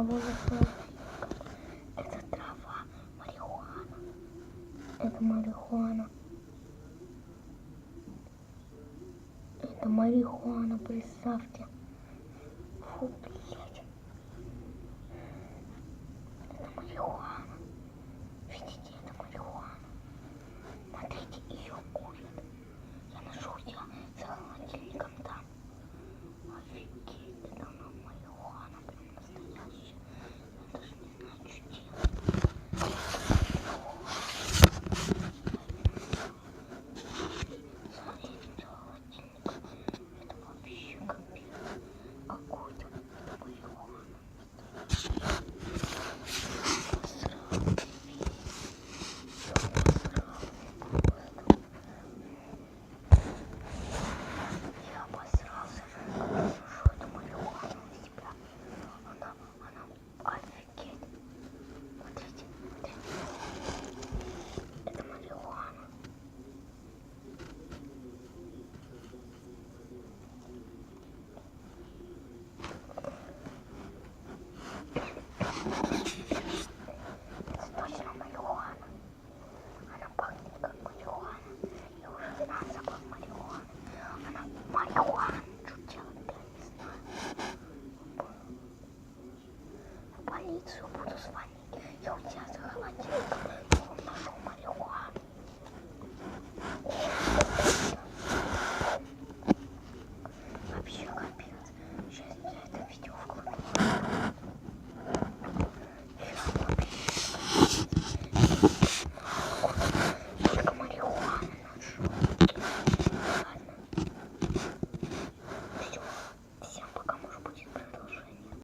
волосы. Это трава, марихуана. Это марихуана. Это марихуана, представьте. Фу, блядь. Это марихуана. Видите, это марихуана. Смотрите, ее курят. Я ношу ее за холодильником там. Офигеть, это она марихуана, прям настоящая. Я даже не знаю, что делать. Это вообще капец. Какой-то это марихуана. Я обосрался. Что это марихуана у тебя? Она офигеть. Смотрите, смотрите. Это марихуана. Это точно марихуана. Она пахнет как марихуана. Я уже знаю запах марихуаны. Она марихуана. Что делать, я не знаю. В полицию буду звонить. Я у тебя за холодильником ношу марихуану. Вообще капец. Сейчас я это видео вкладываю.